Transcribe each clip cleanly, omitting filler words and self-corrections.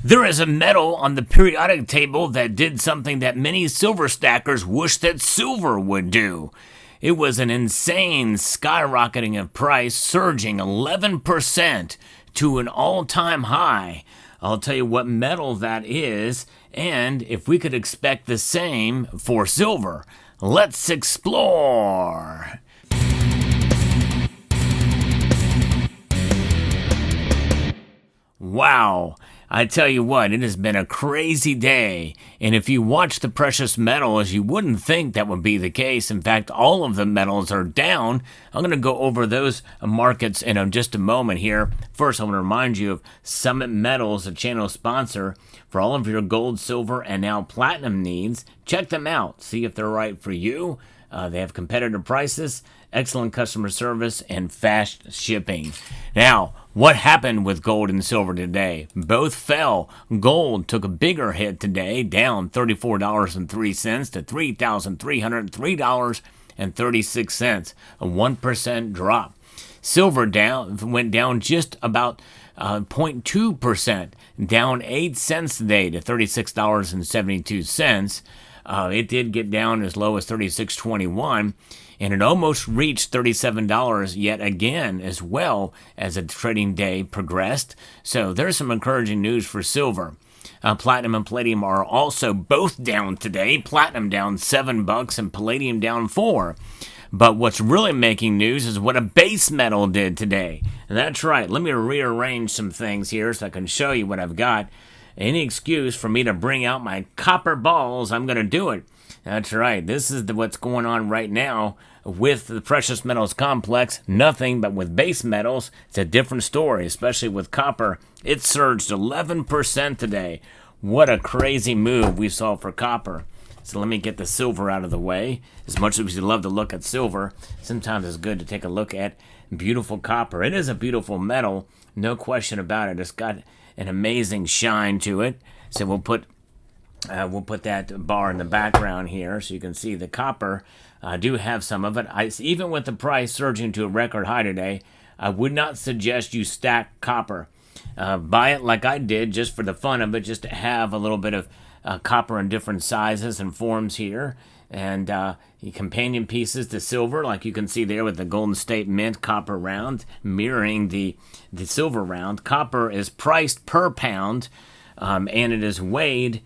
There is a metal on the periodic table that did something that many silver stackers wish that silver would do. It was an insane skyrocketing of price, surging 11% to an all-time high. I'll tell you what metal that is, and if we could expect the same for silver. Let's explore. Wow, I tell you what, it has been a crazy day. And if you watch the precious metals, you wouldn't think that would be the case. In fact, all of the metals are down. I'm going to go over those markets in just a moment here. First, I want to remind you of Summit Metals, a channel sponsor for all of your gold, silver, and now platinum needs. Check them out. See if they're right for you. They have competitive prices, excellent customer service, and fast shipping. Now, what happened with gold and silver today? Both fell. Gold took a bigger hit today, down $34.03 to $3,303.36, a 1% drop. Silver went down just about 0.2%, down 8 cents today to $36.72. It did get down as low as $36.21, and it almost reached $37 yet again as well as the trading day progressed. So there's some encouraging news for silver. Platinum and palladium are also both down today. Platinum down $7 and palladium down $4. But what's really making news is what a base metal did today. And that's right. Let me rearrange some things here so I can show you what I've got. Any excuse for me to bring out my copper balls, I'm going to do it. That's right. This is what's going on right now with the precious metals complex. Nothing but with base metals, it's a different story, especially with copper. It surged 11% today. What a crazy move we saw for copper. So let me get the silver out of the way. As much as we love to look at silver, sometimes it's good to take a look at beautiful copper. It is a beautiful metal, no question about it. It's got an amazing shine to it. So we'll put that bar in the background here so you can see the copper. I do have some of it. Even with the price surging to a record high today, I would not suggest you stack copper. Buy it like I did just for the fun of it, just to have a little bit of copper in different sizes and forms here. And companion pieces to silver, like you can see there with the Golden State Mint copper round, mirroring the silver round. Copper is priced per pound, and it is weighed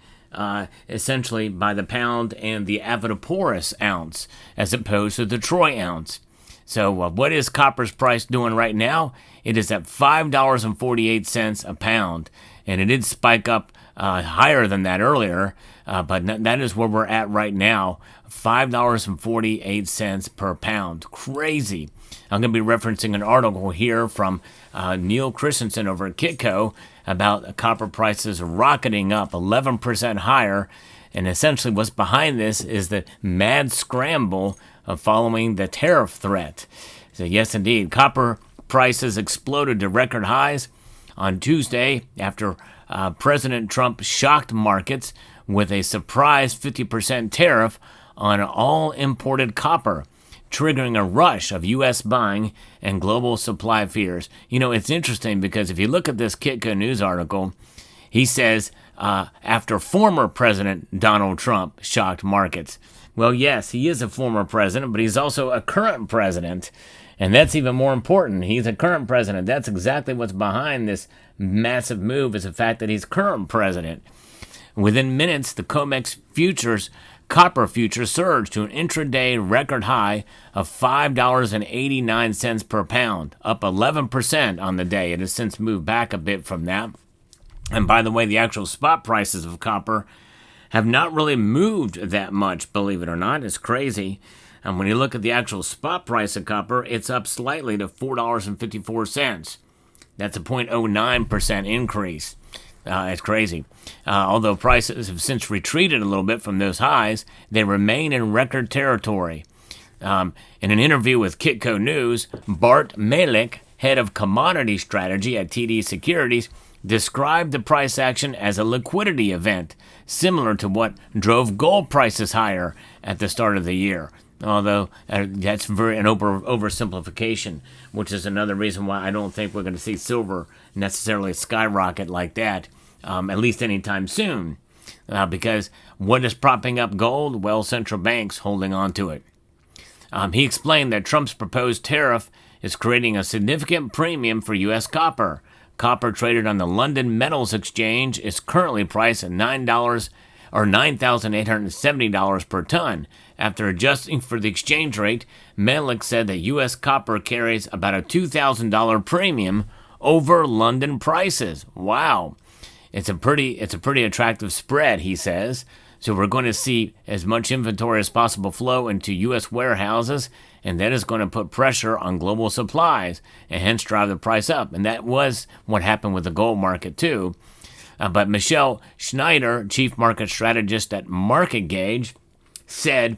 essentially by the pound and the avodoporous ounce, as opposed to the troy ounce. So what is copper's price doing right now? It is at $5.48 a pound, and it did spike up higher than that earlier, but that is where we're at right now, $5.48 per pound. Crazy. I'm going to be referencing an article here from Neil Christensen over at Kitco about copper prices rocketing up 11% higher, and essentially what's behind this is the mad scramble following the tariff threat. So yes, indeed, copper prices exploded to record highs on Tuesday after President Trump shocked markets with a surprise 50% tariff on all imported copper, triggering a rush of U.S. buying and global supply fears. You know, it's interesting because if you look at this Kitco News article, he says after former President Donald Trump shocked markets. Well, yes, he is a former president, but he's also a current president. And that's even more important. He's a current president. That's exactly what's behind this massive move, is the fact that he's current president. Within minutes, the COMEX futures, copper futures surged to an intraday record high of $5.89 per pound, up 11% on the day. It has since moved back a bit from that. And by the way, the actual spot prices of copper have not really moved that much, believe it or not. It's crazy. And when you look at the actual spot price of copper, it's up slightly to $4.54. That's a 0.09% increase. It's crazy. Although prices have since retreated a little bit from those highs, they remain in record territory. In an interview with Kitco News, Bart Malik, head of commodity strategy at TD Securities, described the price action as a liquidity event, similar to what drove gold prices higher at the start of the year. Although that's an oversimplification, which is another reason why I don't think we're going to see silver necessarily skyrocket like that. at least anytime soon. Because what is propping up gold? Well, central banks holding on to it. He explained that Trump's proposed tariff is creating a significant premium for U.S. copper. Copper traded on the London Metals Exchange is currently priced at $9,870 per ton. After adjusting for the exchange rate, Malik said that U.S. copper carries about a $2,000 premium over London prices. Wow. It's a pretty attractive spread, he says. So we're going to see as much inventory as possible flow into U.S. warehouses, and that is going to put pressure on global supplies and hence drive the price up. And that was what happened with the gold market too. But Michelle Schneider, chief market strategist at Market Gauge, said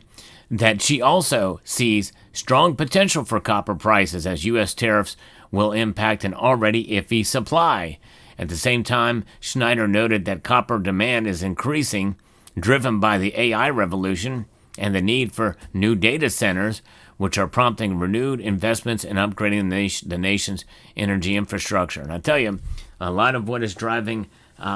that she also sees strong potential for copper prices as U.S. tariffs will impact an already iffy supply. At the same time, Schneider noted that copper demand is increasing, driven by the AI revolution and the need for new data centers, which are prompting renewed investments in upgrading the nation's energy infrastructure. And I tell you, a lot of what is driving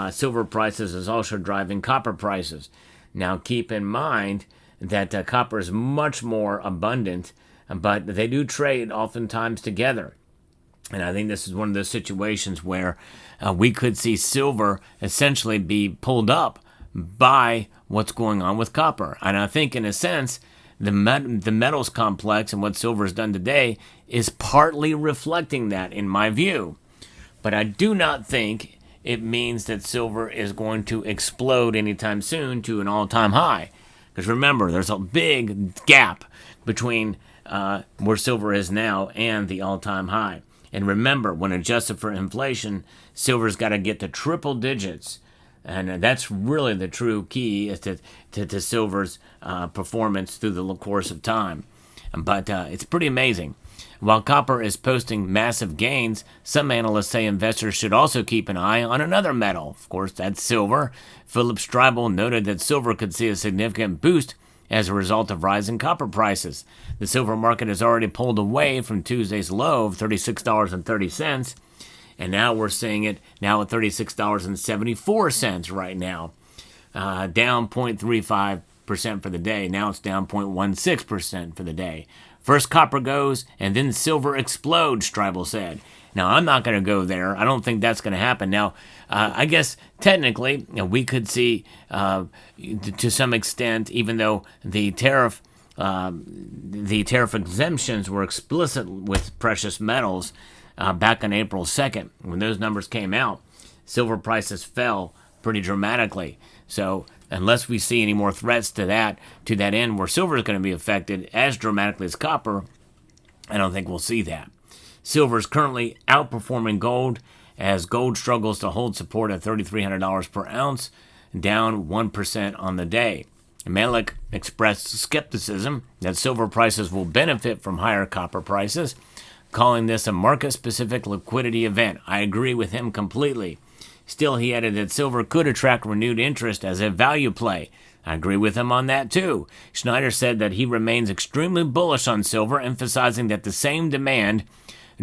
silver prices is also driving copper prices. Now, keep in mind that copper is much more abundant, but they do trade oftentimes together. And I think this is one of those situations where we could see silver essentially be pulled up by what's going on with copper. And I think, in a sense, the metals complex and what silver has done today is partly reflecting that, in my view. But I do not think it means that silver is going to explode anytime soon to an all-time high. Because remember, there's a big gap between where silver is now and the all-time high. And remember, when adjusted for inflation, silver's got to get to triple digits. And that's really the true key is to silver's performance through the course of time. But it's pretty amazing. While copper is posting massive gains, some analysts say investors should also keep an eye on another metal. Of course, that's silver. Philip Stribel noted that silver could see a significant boost as a result of rising copper prices. The silver market has already pulled away from Tuesday's low of $36.30, and now we're seeing it now at $36.74 right now, down 0.35% for the day. Now it's down 0.16% for the day. First copper goes, and then silver explodes, Stribel said. Now, I'm not going to go there. I don't think that's going to happen. Now, I guess technically we could see, to some extent, even though the tariff exemptions were explicit with precious metals back on April 2nd, when those numbers came out, silver prices fell pretty dramatically. So unless we see any more threats to that end where silver is going to be affected as dramatically as copper, I don't think we'll see that. Silver is currently outperforming gold as gold struggles to hold support at $3,300 per ounce, down 1% on the day. Malik expressed skepticism that silver prices will benefit from higher copper prices, calling this a market-specific liquidity event. I agree with him completely. Still, he added that silver could attract renewed interest as a value play. I agree with him on that too. Schneider said that he remains extremely bullish on silver, emphasizing that the same demand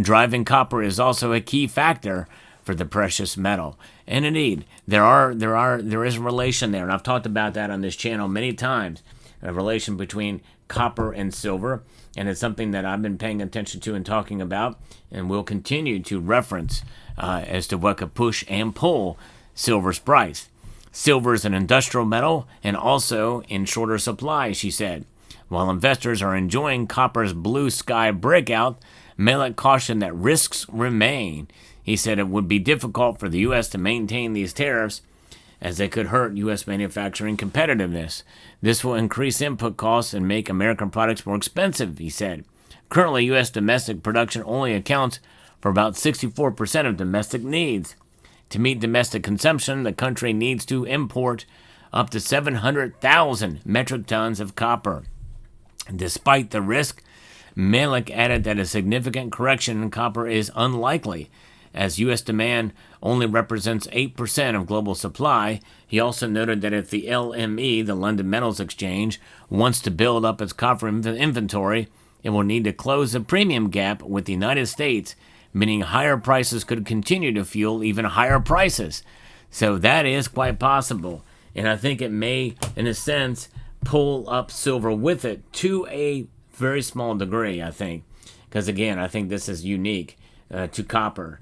driving copper is also a key factor for the precious metal. And indeed, there is a relation there, and I've talked about that on this channel many times, a relation between copper and silver, and it's something that I've been paying attention to and talking about, and will continue to reference as to what could push and pull silver's price. Silver is an industrial metal and also in shorter supply, she said. While investors are enjoying copper's blue sky breakout, Malik cautioned that risks remain. He said it would be difficult for the U.S. to maintain these tariffs as they could hurt U.S. manufacturing competitiveness. This will increase input costs and make American products more expensive, he said. Currently, U.S. domestic production only accounts for about 64% of domestic needs. To meet domestic consumption, the country needs to import up to 700,000 metric tons of copper. Despite the risk, Malik added that a significant correction in copper is unlikely, as U.S. demand only represents 8% of global supply. He also noted that if the LME, the London Metals Exchange, wants to build up its copper inventory, it will need to close the premium gap with the United States, meaning higher prices could continue to fuel even higher prices. So that is quite possible. And I think it may, in a sense, pull up silver with it to a very small degree, I think. Because again, I think this is unique to copper.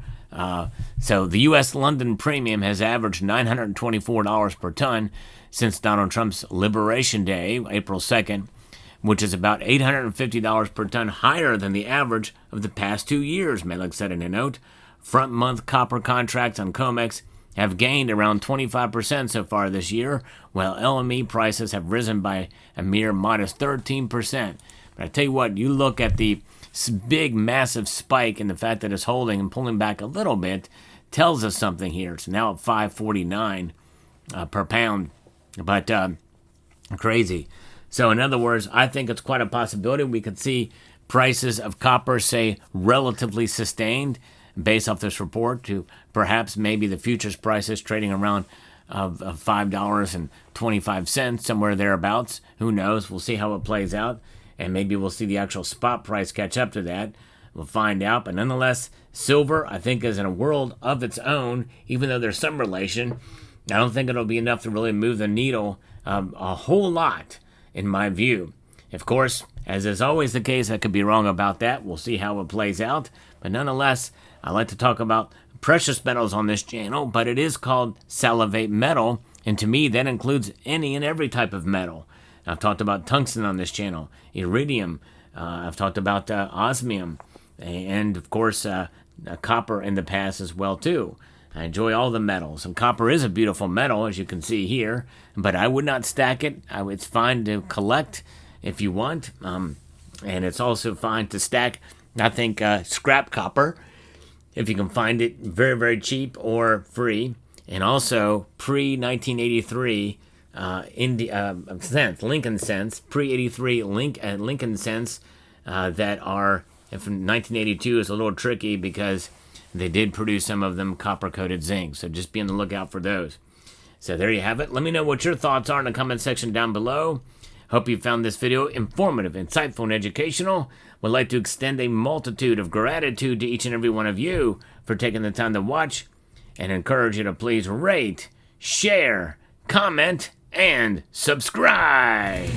So the U.S. London premium has averaged $924 per ton since Donald Trump's Liberation Day, April 2nd, which is about $850 per ton higher than the average of the past 2 years, Malik said in a note. Front-month copper contracts on COMEX have gained around 25% so far this year, while LME prices have risen by a mere modest 13%. But I tell you what, you look at the big, massive spike and the fact that it's holding and pulling back a little bit tells us something here. It's now at $5.49 per pound, but crazy. So in other words, I think it's quite a possibility we could see prices of copper, say, relatively sustained based off this report to perhaps maybe the futures prices trading around of $5.25, somewhere thereabouts. Who knows? We'll see how it plays out. And maybe we'll see the actual spot price catch up to that. We'll find out. But nonetheless, silver, I think, is in a world of its own, even though there's some relation. I don't think it'll be enough to really move the needle a whole lot, in my view. Of course, as is always the case, I could be wrong about that. We'll see how it plays out. But nonetheless, I like to talk about precious metals on this channel, but it is called salivate metal. And to me, that includes any and every type of metal. I've talked about tungsten on this channel, iridium. I've talked about osmium, and of course copper in the past as well too. I enjoy all the metals, and copper is a beautiful metal, as you can see here. But I would not stack it. It's fine to collect if you want, and it's also fine to stack. I think scrap copper, if you can find it very, very cheap or free, and also pre-1983. Lincoln cents, pre-83 Lincoln cents that are from 1982 is a little tricky because they did produce some of them copper-coated zinc. So just be on the lookout for those. So there you have it. Let me know what your thoughts are in the comment section down below. Hope you found this video informative, insightful, and educational. Would like to extend a multitude of gratitude to each and every one of you for taking the time to watch, and encourage you to please rate, share, comment, and subscribe.